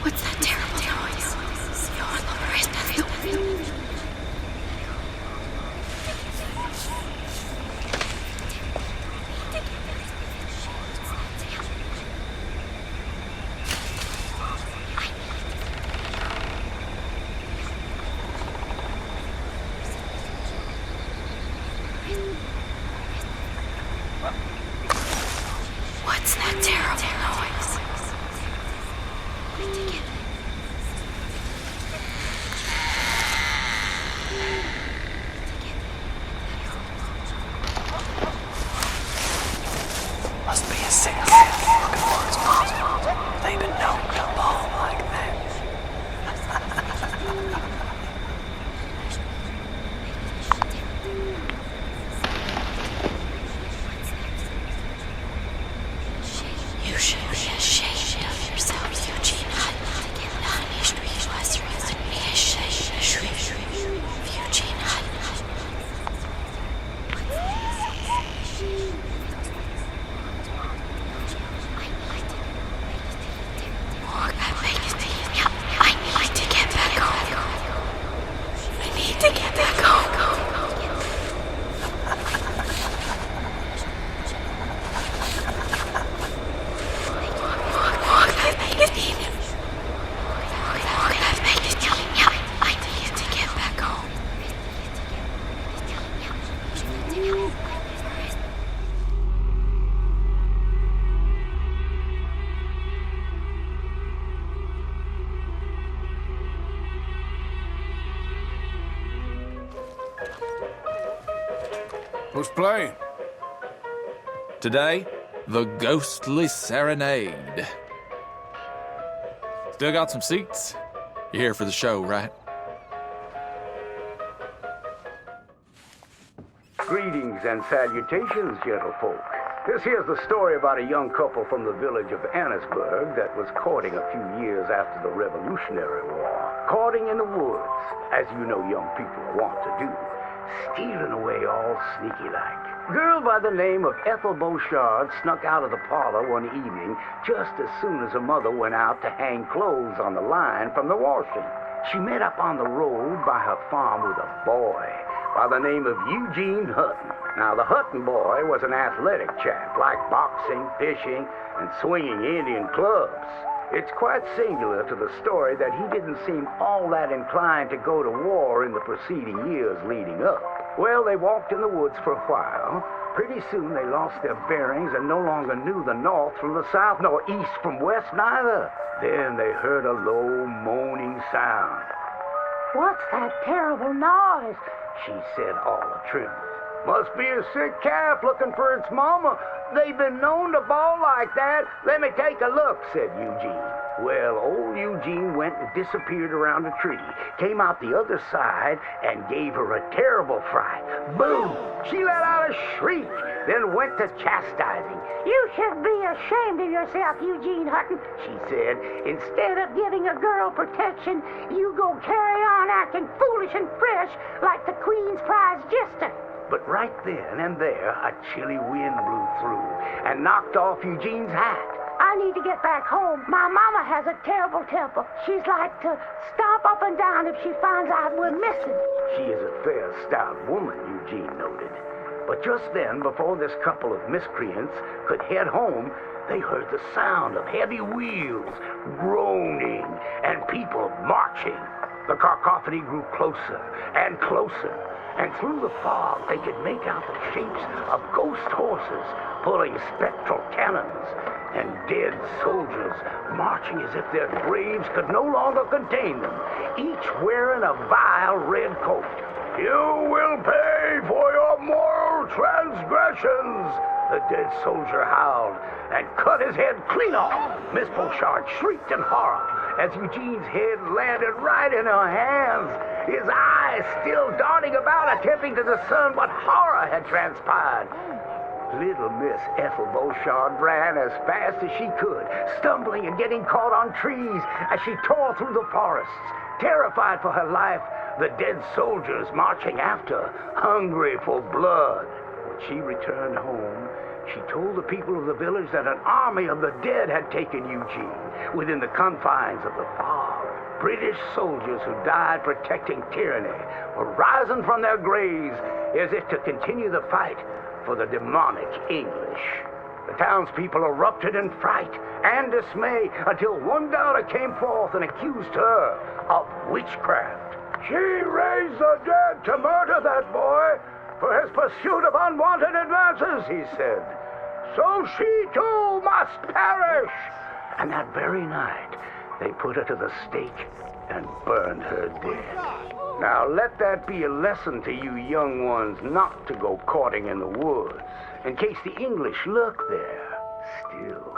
What's that terrible noise? What's that terrible noise? Must be a sick cat looking for his mom. They've been known to bawl like that. You should be ashamed of yourself, Eugene Hutton. Eugene Hutton. I need to get back home. I need to get back home. Who's playing? Today, the Ghastly Serenade. Still got some seats? You're here for the show, right? Greetings and salutations, gentlefolk. This here's the story about a young couple from the village of Annesburg that was courting a few years after the Revolutionary War. Courting in the woods, as you know young people want to do. Stealing away all sneaky-like. Girl by the name of Ethel Boshared snuck out of the parlor one evening just as soon as her mother went out to hang clothes on the line from the washing. She met up on the road by her farm with a boy by the name of Eugene Hutton. Now, the Hutton boy was an athletic chap, liked boxing, fishing, and swinging Indian clubs. It's quite singular to the story that he didn't seem all that inclined to go to war in the preceding years leading up. Well, they walked in the woods for a while. Pretty soon they lost their bearings and no longer knew the north from the south, nor east from west neither. Then they heard a low moaning sound. What's that terrible noise? She said all a-trembling. Must be a sick calf looking for its mama. They've been known to bawl like that. Let me take a look, said Eugene. Well, old Eugene went and disappeared around a tree, came out the other side, and gave her a terrible fright. Boom! She let out a shriek, then went to chastising. You should be ashamed of yourself, Eugene Hutton, She said, Instead of giving a girl protection, you go carry on acting foolish and fresh like the Queen's prize jester. But right then and there, a chilly wind blew through and knocked off Eugene's hat. I need to get back home. My mama has a terrible temper. She's like to stomp up and down if she finds out we're missing. She is a fair, stout woman, Eugene noted. But just then, before this couple of miscreants could head home, they heard the sound of heavy wheels, groaning, and people marching. The cacophony grew closer and closer, and through the fog they could make out the shapes of ghost horses pulling spectral cannons, and dead soldiers marching as if their graves could no longer contain them, each wearing a vile red coat. You will pay for your moral transgressions, the dead soldier howled, and cut his head clean off. Miss Boshared shrieked in horror as Eugene's head landed right in her hands, his eyes still darting about, attempting to discern what horror had transpired. Little Miss Ethel Boshared ran as fast as she could, stumbling and getting caught on trees as she tore through the forests. Terrified for her life, the dead soldiers marching after, hungry for blood. When she returned home, She told the people of the village that an army of the dead had taken Eugene within the confines of the fog. British soldiers who died protecting tyranny were rising from their graves as if to continue the fight for the demonic English. The townspeople erupted in fright and dismay until one daughter came forth and accused her of witchcraft. She raised the dead to murder that boy for his pursuit of unwanted advances, he said. So she too must perish. And that very night, they put her to the stake and burned her dead. Now let that be a lesson to you young ones not to go courting in the woods, in case the English lurk there still.